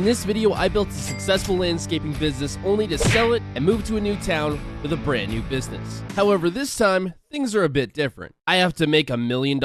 this video, I built a successful landscaping business only to sell it and move to a new town with a brand new business. However, this time, things are a bit different. I have to make $1 million,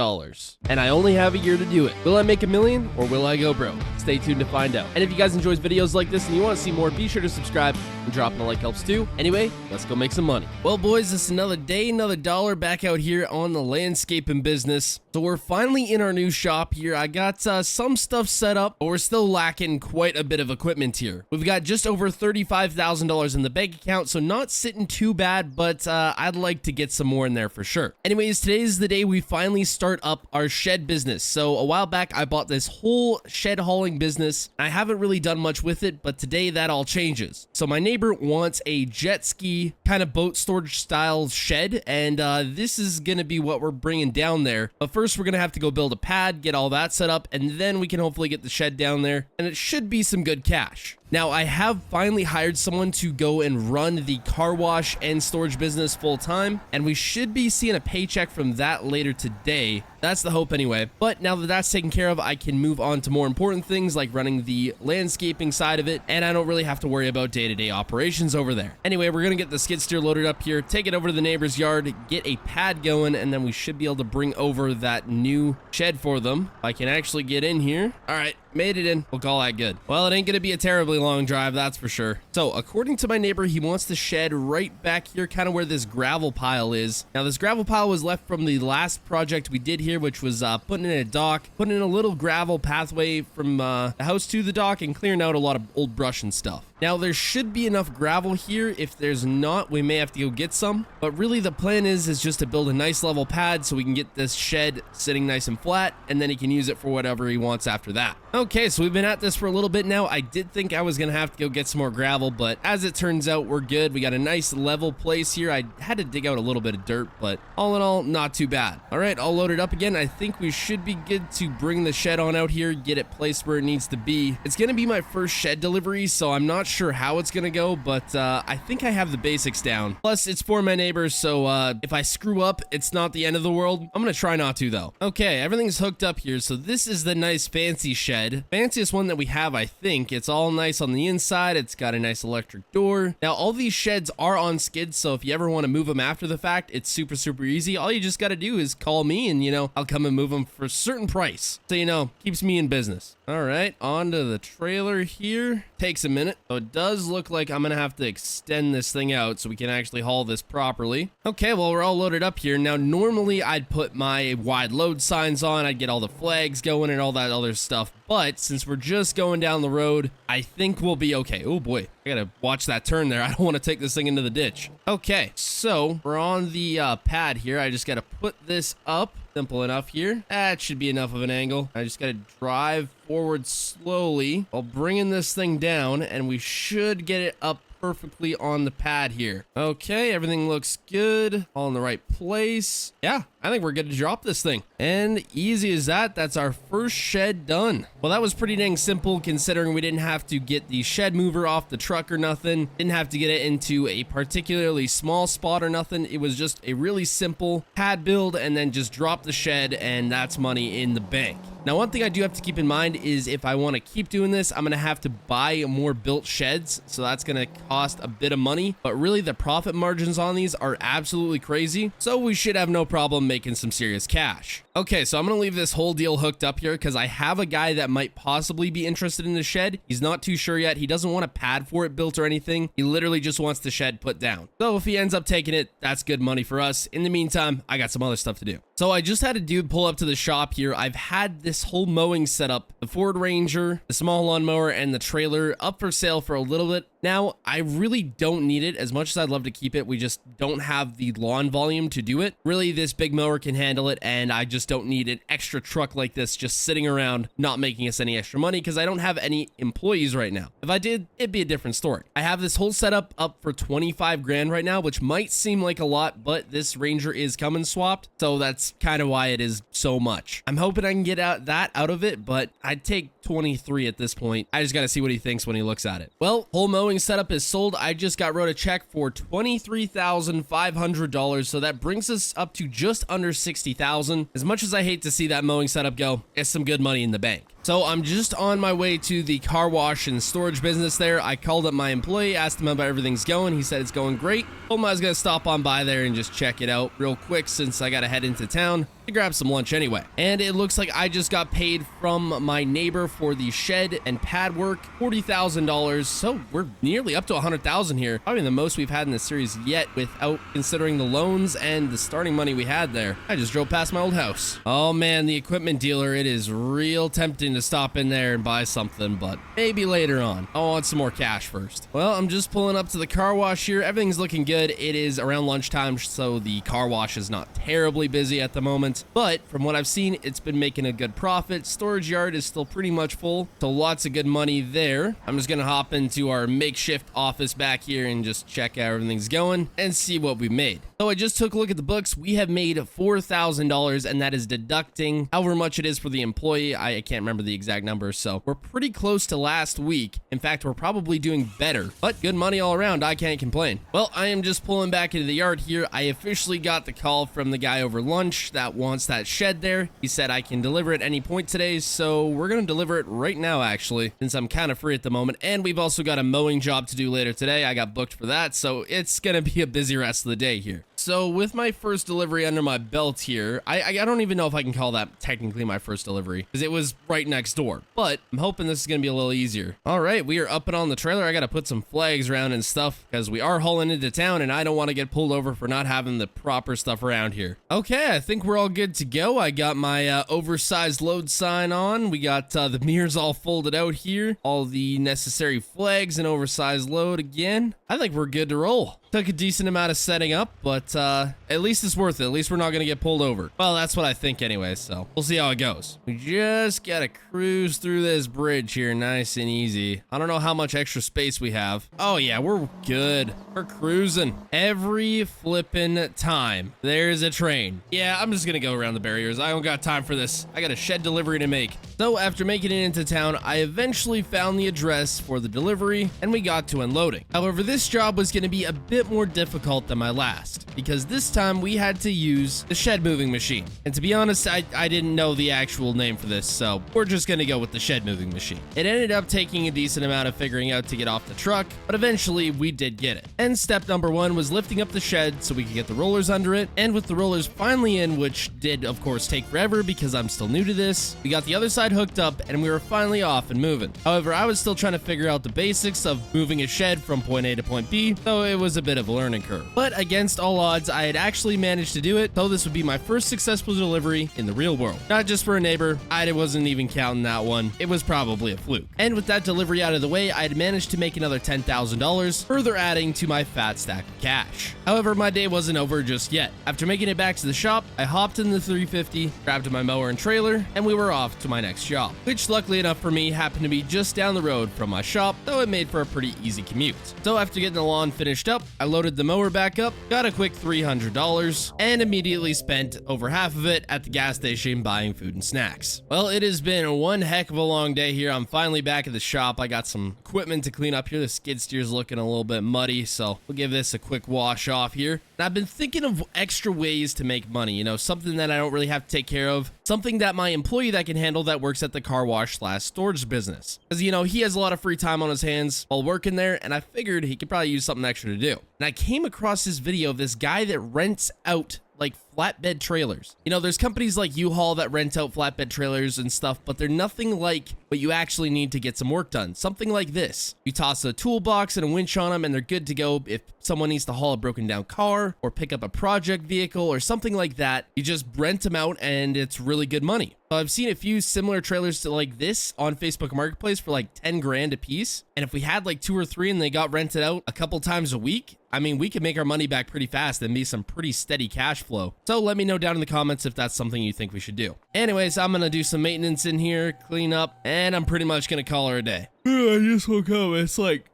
and I only have a year to do it. Will I make $1 million or will I go broke? Stay tuned to find out. And if you guys enjoy videos like this and you want to see more, be sure to subscribe, and dropping a like helps too. Anyway, let's go make some money. Well, boys, it's another day, another dollar back out here on the landscaping business. So we're finally in our new shop here. I got some stuff set up, but we're still lacking quite a bit of equipment here. We've got just over $35,000 in the bank account, so not sitting too bad, but I'd like to get some more in there for sure. Anyways, today is the day we finally start up our shed business. So a while back, I bought this whole shed hauling business. I haven't really done much with it, but today that all changes. So my neighbor wants a jet ski kind of boat storage style shed, and this is gonna be what we're bringing down there. But first, we're gonna have to go build a pad, get all that set up, and then we can hopefully get the shed down there, and it should be some good cash. Now, I have finally hired someone to go and run the car wash and storage business full time, and we should be seeing a paycheck from that later today. That's the hope anyway. But now that that's taken care of, I can move on to more important things like running the landscaping side of it, and I don't really have to worry about day-to-day operations over there. Anyway, we're gonna get the skid steer loaded up here, take it over to the neighbor's yard, get a pad going, and then we should be able to bring over that new shed for them. I can actually get in here. All right. Made it in. We'll call that good. Well, it ain't gonna be a terribly long drive, that's for sure. So, according to my neighbor, he wants the shed right back here, kind of where this gravel pile is. Now, this gravel pile was left from the last project we did here, which was putting in a dock, putting in a little gravel pathway from the house to the dock, and clearing out a lot of old brush and stuff. Now, there should be enough gravel here. If there's not, we may have to go get some. But really, the plan is just to build a nice level pad so we can get this shed sitting nice and flat, and then he can use it for whatever he wants after that. Okay, so we've been at this for a little bit now. I did think I was going to have to go get some more gravel, but as it turns out, we're good. We got a nice level place here. I had to dig out a little bit of dirt, but all in all, not too bad. All right, all loaded up again. I think we should be good to bring the shed on out here, get it placed where it needs to be. It's going to be my first shed delivery, so I'm not sure how it's gonna go, but I think I have the basics down. Plus, it's for my neighbors, so if I screw up, it's not the end of the world. I'm gonna try not to, though. Okay, everything's hooked up here, so this is the nice fancy shed. Fanciest one that we have, I think. It's all nice on the inside. It's got a nice electric door. Now, all these sheds are on skids, so if you ever want to move them after the fact, it's super, super easy. All you just gotta do is call me, and, you know, I'll come and move them for a certain price. So, you know, keeps me in business. All right, onto the trailer here. Takes a minute. So it does look like I'm gonna have to extend this thing out so we can actually haul this properly. Okay, well, we're all loaded up here. Now, normally I'd put my wide load signs on, I'd get all the flags going and all that other stuff. But since we're just going down the road, I think we'll be okay. Oh boy, I gotta watch that turn there. I don't want to take this thing into the ditch. Okay, so we're on the pad here. I just gotta put this up. Simple enough here. That should be enough of an angle. I just gotta drive forward slowly while bringing this thing down, and we should get it up perfectly on the pad here. Okay, everything looks good. All in the right place. Yeah, I think we're good to drop this thing. And easy as that, that's our first shed done. Well, that was pretty dang simple considering we didn't have to get the shed mover off the truck or nothing. Didn't have to get it into a particularly small spot or nothing. It was just a really simple pad build and then just drop the shed, and that's money in the bank. Now, one thing I do have to keep in mind is if I want to keep doing this, I'm going to have to buy more built sheds. So that's going to cost a bit of money, but really the profit margins on these are absolutely crazy. So we should have no problem making some serious cash. Okay, so I'm going to leave this whole deal hooked up here because I have a guy that might possibly be interested in the shed. He's not too sure yet. He doesn't want a pad for it built or anything. He literally just wants the shed put down. So if he ends up taking it, that's good money for us. In the meantime, I got some other stuff to do. So I just had a dude pull up to the shop here. I've had this whole mowing set up, the Ford Ranger, the small lawnmower, and the trailer up for sale for a little bit. Now, I really don't need it as much as I'd love to keep it. We just don't have the lawn volume to do it. Really, this big mower can handle it, and I just don't need an extra truck like this just sitting around not making us any extra money because I don't have any employees right now. If I did, it'd be a different story. I have this whole setup up for 25 grand right now, which might seem like a lot, but this Ranger is coming swapped, so that's kind of why it is so much. I'm hoping I can get that out of it, but I'd take 23 at this point. I just got to see what he thinks when he looks at it. Well, whole mowing setup is sold. I just got wrote a check for $23,500, so that brings us up to just under $60,000. As much as I hate to see that mowing setup go, it's some good money in the bank. So I'm just on my way to the car wash and storage business there. I called up my employee, asked him how everything's going. He said it's going great. Told him I was going to stop on by there and just check it out real quick since I got to head into town to grab some lunch anyway. And it looks like I just got paid from my neighbor for the shed and pad work, $40,000. So we're nearly up to $100,000 here. Probably the most we've had in this series yet without considering the loans and the starting money we had there. I just drove past my old house. Oh man, the equipment dealer, it is real tempting to stop in there and buy something, but maybe later on. I want some more cash first. Well, I'm just pulling up to the car wash here. Everything's looking good. It is around lunchtime, so the car wash is not terribly busy at the moment, but from what I've seen, it's been making a good profit. Storage yard is still pretty much full, so lots of good money there. I'm just gonna hop into our makeshift office back here and just check how everything's going and see what we made. So I just took a look at the books. We have made $4,000, and that is deducting however much it is for the employee. I can't remember the exact number, so we're pretty close to last week. In fact, we're probably doing better, but good money all around. I can't complain. Well, I am just pulling back into the yard here. I officially got the call from the guy over lunch that wants that shed there. He said I can deliver at any point today, so we're going to deliver it right now, actually, since I'm kind of free at the moment. And we've also got a mowing job to do later today. I got booked for that, so it's going to be a busy rest of the day here. So with my first delivery under my belt here, I don't even know if I can call that technically my first delivery because it was right next door, but I'm hoping this is going to be a little easier. All right, we are up and on the trailer. I got to put some flags around and stuff because we are hauling into town and I don't want to get pulled over for not having the proper stuff around here. Okay, I think we're all good to go. I got my oversized load sign on. We got the mirrors all folded out here. All the necessary flags and oversized load again. I think we're good to roll. Took a decent amount of setting up, but at least it's worth it. At least we're not going to get pulled over. Well, that's what I think anyway, so we'll see how it goes. We just got to cruise through this bridge here nice and easy. I don't know how much extra space we have. Oh, yeah, we're good. We're cruising. Every flippin' time there's a train. Yeah, I'm just going to go around the barriers. I don't got time for this. I got a shed delivery to make. So after making it into town, I eventually found the address for the delivery, and we got to unloading. However, this job was going to be a bit more difficult than my last because this time we had to use the shed moving machine. And to be honest, I didn't know the actual name for this, so we're just gonna go with the shed moving machine. It ended up taking a decent amount of figuring out to get off the truck, but eventually we did get it. And step number one was lifting up the shed so we could get the rollers under it. And with the rollers finally in, which did of course take forever because I'm still new to this, we got the other side hooked up and we were finally off and moving. However, I was still trying to figure out the basics of moving a shed from point A to point B, so it was a bit of a learning curve. But against all odds, I had actually managed to do it, so this would be my first successful delivery in the real world. Not just for a neighbor, I wasn't even counting that one. It was probably a fluke. And with that delivery out of the way, I had managed to make another $10,000, further adding to my fat stack of cash. However, my day wasn't over just yet. After making it back to the shop, I hopped in the 350, grabbed my mower and trailer, and we were off to my next job, which luckily enough for me happened to be just down the road from my shop, so it made for a pretty easy commute. So after getting the lawn finished up, I loaded the mower back up, got a quick $300, and immediately spent over half of it at the gas station buying food and snacks. Well, it has been one heck of a long day here. I'm finally back at the shop. I got some equipment to clean up here. The skid steer's looking a little bit muddy, so we'll give this a quick wash off here. And I've been thinking of extra ways to make money, you know, something that I don't really have to take care of, something that my employee that can handle that works at the car wash / storage business. Because, you know, he has a lot of free time on his hands while working there, and I figured he could probably use something extra to do. And I came across this video of this guy that rents out like flatbed trailers. You know, there's companies like U-Haul that rent out flatbed trailers and stuff, but they're nothing like what you actually need to get some work done. Something like this. You toss a toolbox and a winch on them and they're good to go if someone needs to haul a broken down car or pick up a project vehicle or something like that. You just rent them out and it's really good money. So I've seen a few similar trailers to like this on Facebook Marketplace for like 10 grand a piece. And if we had like 2 or 3 and they got rented out a couple times a week, I mean, we could make our money back pretty fast and be some pretty steady cash flow. So let me know down in the comments if that's something you think we should do. Anyways, I'm gonna do some maintenance in here, clean up, and I'm pretty much gonna call her a day. I just woke up. It's like,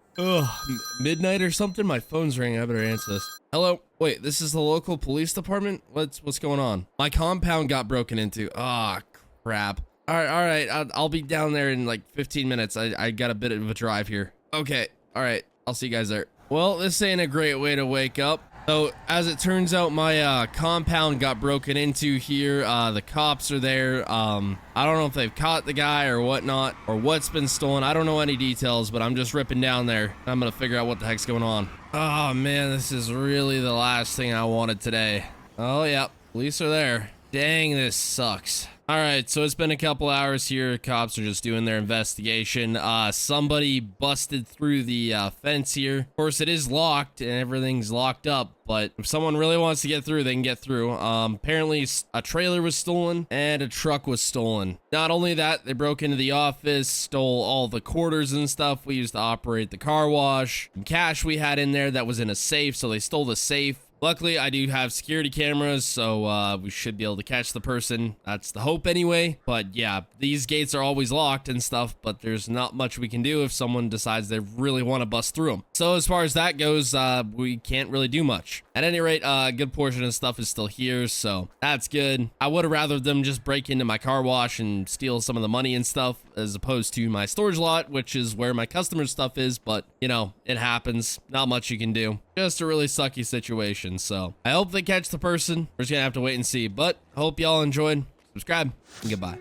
midnight or something. My phone's ringing. I better answer this. Hello? Wait, this is the local police department? What's going on? My compound got broken into. Ah, crap. All right. I'll be down there in like 15 minutes. I got a bit of a drive here. Okay. All right. I'll see you guys there. Well, this ain't a great way to wake up. So as it turns out, my compound got broken into here. The cops are there. I don't know if they've caught the guy or whatnot, or what's been stolen. I don't know any details, but I'm just ripping down there. I'm gonna figure out what the heck's going on. Oh man, this is really the last thing I wanted today. Oh yeah, police are there. Dang, this sucks. All right, so it's been a couple hours here. Cops are just doing their investigation. Somebody busted through the fence here. Of course, it is locked and everything's locked up, but if someone really wants to get through, they can get through. Apparently a trailer was stolen and a truck was stolen. Not only that, they broke into the office, stole all the quarters and stuff we used to operate the car wash. Some cash we had in there that was in a safe, so they stole the safe. Luckily, I do have security cameras, so we should be able to catch the person. That's the hope anyway. But yeah, these gates are always locked and stuff, but there's not much we can do if someone decides they really want to bust through them. So as far as that goes, we can't really do much. At any rate, a good portion of stuff is still here, so that's good. I would have rather them just break into my car wash and steal some of the money and stuff, as opposed to my storage lot, which is where my customer stuff is, but you know, it happens. Not much you can do. Just a really sucky situation, so I hope they catch the person. We're just gonna have to wait and see, but I hope y'all enjoyed. Subscribe, and goodbye.